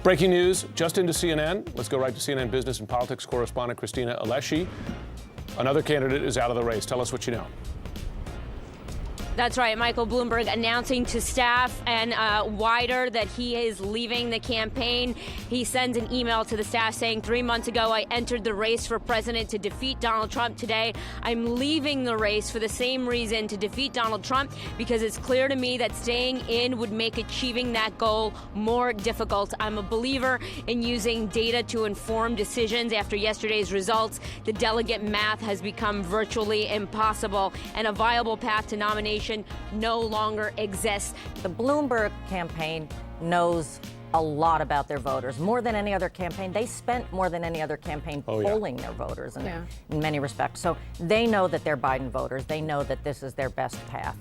Breaking news just into CNN. Let's go right to CNN business and politics correspondent Christina Alessi. Another candidate is out of the race. Tell us what you know. That's right. Michael Bloomberg announcing to staff and wider that he is leaving the campaign. He sends an email to the staff saying, 3 months ago, I entered the race for president to defeat Donald Trump. Today, I'm leaving the race for the same reason, to defeat Donald Trump, because it's clear to me that staying in would make achieving that goal more difficult. I'm a believer in using data to inform decisions. After yesterday's results, the delegate math has become virtually impossible, and a viable path to nomination no longer exists. The Bloomberg campaign knows a lot about their voters, more than any other campaign. They spent more than any other campaign polling their voters in many respects. So they know that they're Biden voters. They know that this is their best path.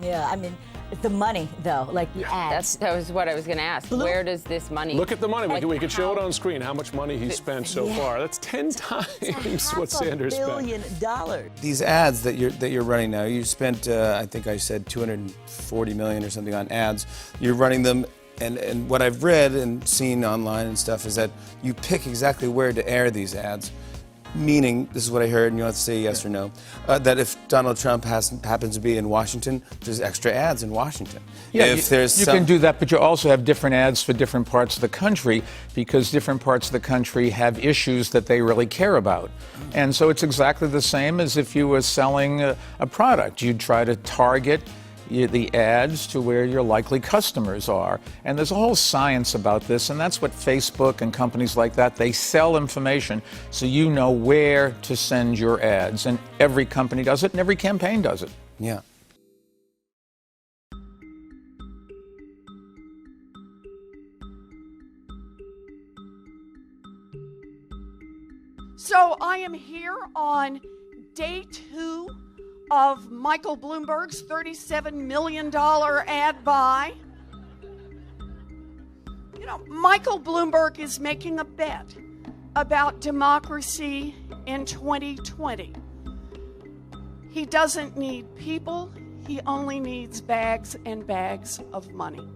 Yeah, I mean, the money, though, like the ads. That was what I was going to ask. Where does this money? Look at the money. We could show it on screen, how much money he's spent so far. That's 10 times what Sanders spent. $500 billion. These ads that you're running now, you spent, I think I said $240 million or something on ads. You're running them, and what I've read and seen online and stuff is that you pick exactly where to air these ads. Meaning, this is what I heard, and you have to say yes or no, that if Donald Trump happens to be in Washington, there's extra ads in Washington. Yeah, you can do that, but you also have different ads for different parts of the country because different parts of the country have issues that they really care about. And so it's exactly the same as if you were selling a product. You'd try to target the ads to where your likely customers are. And there's a whole science about this, and that's what Facebook and companies like that, they sell information so you know where to send your ads. And every company does it, and every campaign does it. Yeah. So I am here on day 2 of Michael Bloomberg's $37 million ad buy. You know, Michael Bloomberg is making a bet about democracy in 2020. He doesn't need people, he only needs bags and bags of money.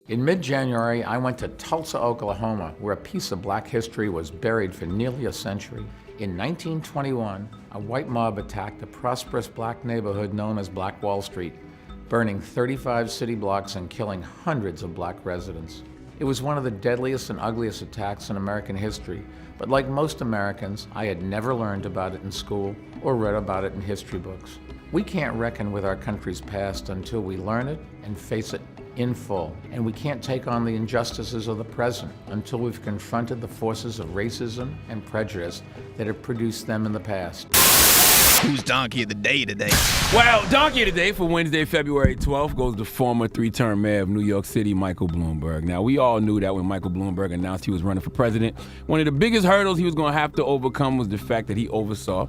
In mid-January, I went to Tulsa, Oklahoma, where a piece of black history was buried for nearly a century. In 1921, a white mob attacked a prosperous black neighborhood known as Black Wall Street, burning 35 city blocks and killing hundreds of black residents. It was one of the deadliest and ugliest attacks in American history, but like most Americans, I had never learned about it in school or read about it in history books. We can't reckon with our country's past until we learn it and face it in full. And we can't take on the injustices of the present until we've confronted the forces of racism and prejudice that have produced them in the past. Who's Donkey of the Day today? Well, Donkey of the Day for Wednesday, February 12th goes to former 3-term mayor of New York City, Michael Bloomberg. Now, we all knew that when Michael Bloomberg announced he was running for president, one of the biggest hurdles he was going to have to overcome was the fact that he oversaw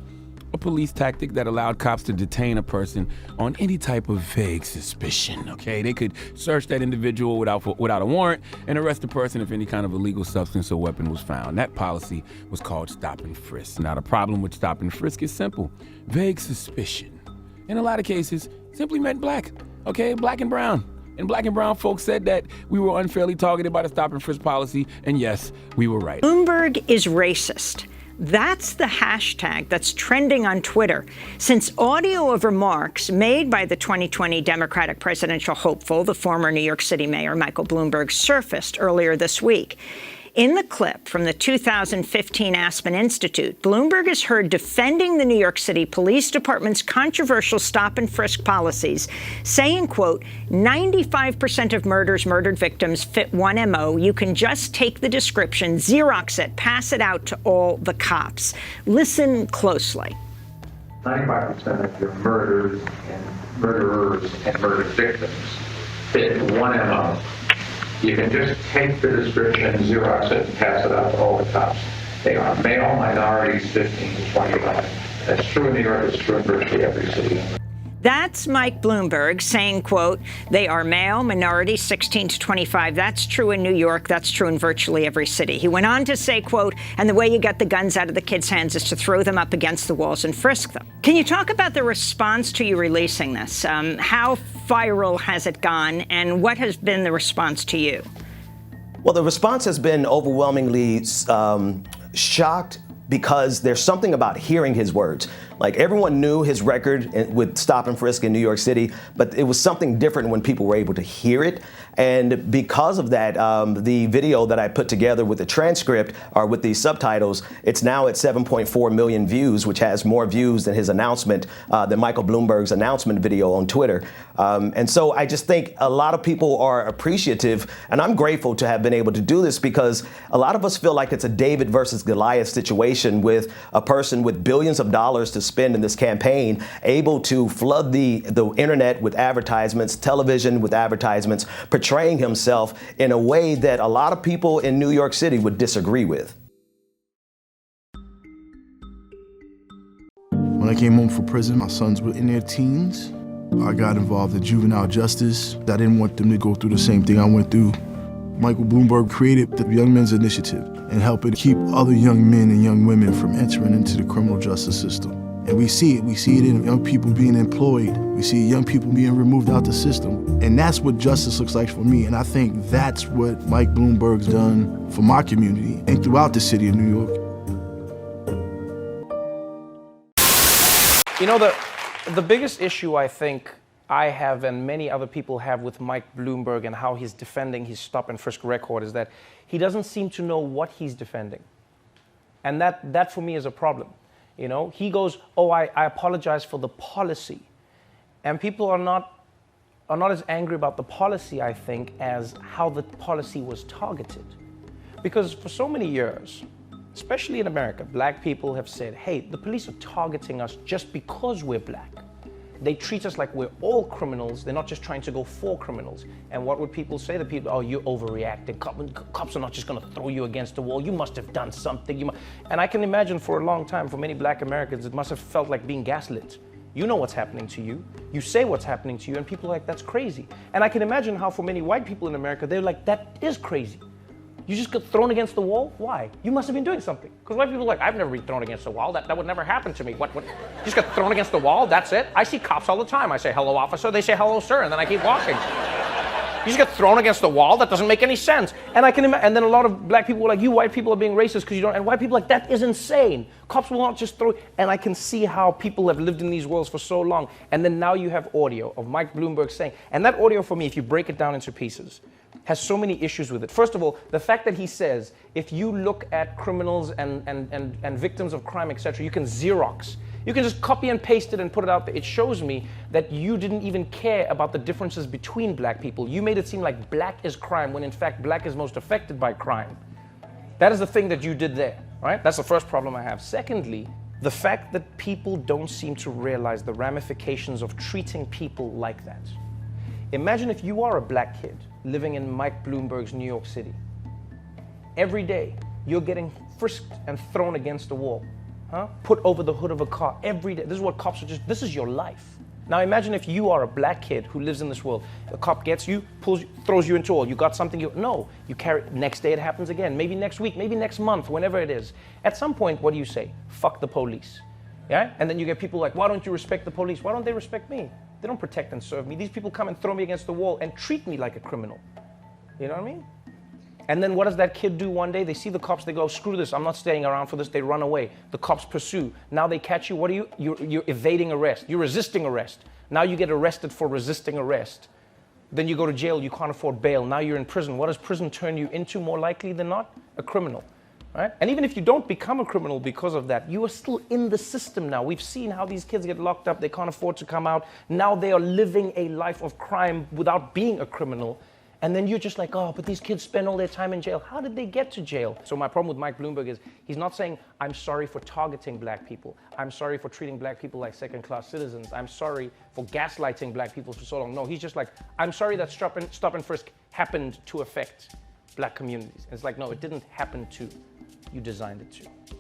a police tactic that allowed cops to detain a person on any type of vague suspicion, okay? They could search that individual without a warrant and arrest the person if any kind of illegal substance or weapon was found. That policy was called stop and frisk. Now, the problem with stop and frisk is simple. Vague suspicion, in a lot of cases, simply meant black, okay? Black and brown. And black and brown folks said that we were unfairly targeted by the stop and frisk policy, and yes, we were right. Bloomberg is racist. That's the hashtag that's trending on Twitter since audio of remarks made by the 2020 Democratic presidential hopeful, the former New York City mayor Michael Bloomberg, surfaced earlier this week. In the clip from the 2015 Aspen Institute, Bloomberg is heard defending the New York City Police Department's controversial stop and frisk policies, saying, quote, 95% of murdered victims fit one MO. You can just take the description, Xerox it, pass it out to all the cops. Listen closely. 95% of your murderers and murdered victims fit one MO. You can just take the description, Xerox it, and pass it out to all the cops. They are male minorities, 15 to 25. That's true in New York. It's true in virtually every city. That's Mike Bloomberg saying, quote, they are male, minority, 16 to 25. That's true in New York. That's true in virtually every city. He went on to say, quote, and the way you get the guns out of the kids' hands is to throw them up against the walls and frisk them. Can you talk about the response to you releasing this? How viral has it gone, and what has been the response to you? Well, the response has been overwhelmingly shocked, because there's something about hearing his words. Like, everyone knew his record with stop and frisk in New York City, but it was something different when people were able to hear it. And because of that, the video that I put together with the transcript or with the subtitles, it's now at 7.4 million views, which has more views than his announcement, than Michael Bloomberg's announcement video on Twitter. And so I just think a lot of people are appreciative, and I'm grateful to have been able to do this, because a lot of us feel like it's a David versus Goliath situation with a person with billions of dollars to spend in this campaign, able to flood the internet with advertisements, television with advertisements, portraying himself in a way that a lot of people in New York City would disagree with. When I came home from prison, my sons were in their teens. I got involved in juvenile justice. I didn't want them to go through the same thing I went through. Michael Bloomberg created the Young Men's Initiative and helping keep other young men and young women from entering into the criminal justice system. And we see it in young people being employed. We see young people being removed out the system. And that's what justice looks like for me. And I think that's what Mike Bloomberg's done for my community and throughout the city of New York. You know, the biggest issue I think I have and many other people have with Mike Bloomberg and how he's defending his stop and frisk record is that he doesn't seem to know what he's defending. And that for me is a problem. You know, he goes, oh, I apologize for the policy. And people are not as angry about the policy, I think, as how the policy was targeted. Because for so many years, especially in America, black people have said, hey, the police are targeting us just because we're black. They treat us like we're all criminals. They're not just trying to go for criminals. And what would people say? The people, oh, you're overreacting. Cops are not just going to throw you against the wall. You must have done something. And I can imagine for a long time, for many black Americans, it must have felt like being gaslit. You know what's happening to you. You say what's happening to you, and people are like, that's crazy. And I can imagine how for many white people in America, they're like, that is crazy. You just got thrown against the wall? Why? You must have been doing something. Because white people are like, I've never been thrown against the wall. That would never happen to me. What? You just got thrown against the wall? That's it? I see cops all the time. I say, hello, officer. They say, hello, sir. And then I keep walking. You just get thrown against the wall? That doesn't make any sense. And I can imagine, and then a lot of black people were like, you white people are being racist because you don't, and white people are like, that is insane. Cops will not just throw, and I can see how people have lived in these worlds for so long. And then now you have audio of Mike Bloomberg saying, and that audio for me, if you break it down into pieces, has so many issues with it. First of all, the fact that he says, if you look at criminals and victims of crime, etc., you can Xerox. You can just copy and paste it and put it out there. It shows me that you didn't even care about the differences between black people. You made it seem like black is crime when in fact black is most affected by crime. That is the thing that you did there, right? That's the first problem I have. Secondly, the fact that people don't seem to realize the ramifications of treating people like that. Imagine if you are a black kid living in Mike Bloomberg's New York City. Every day, you're getting frisked and thrown against a wall. Put over the hood of a car every day. This is what cops are this is your life. Now imagine if you are a black kid who lives in this world. A cop gets you, throws you into a wall. You got something, you carry, next day it happens again. Maybe next week, maybe next month, whenever it is. At some point, what do you say? Fuck the police. Yeah? And then you get people like, why don't you respect the police? Why don't they respect me? They don't protect and serve me. These people come and throw me against the wall and treat me like a criminal. You know what I mean? And then what does that kid do one day? They see the cops, they go, screw this, I'm not staying around for this. They run away. The cops pursue. Now they catch you. What are you? You're evading arrest. You're resisting arrest. Now you get arrested for resisting arrest. Then you go to jail, you can't afford bail. Now you're in prison. What does prison turn you into more likely than not? A criminal. Right? And even if you don't become a criminal because of that, you are still in the system now. We've seen how these kids get locked up. They can't afford to come out. Now they are living a life of crime without being a criminal. And then you're just like, oh, but these kids spend all their time in jail. How did they get to jail? So my problem with Mike Bloomberg is he's not saying, I'm sorry for targeting black people. I'm sorry for treating black people like second-class citizens. I'm sorry for gaslighting black people for so long. No, he's just like, I'm sorry that stop and frisk happened to affect black communities. And it's like, no, it didn't happen to. You designed it to.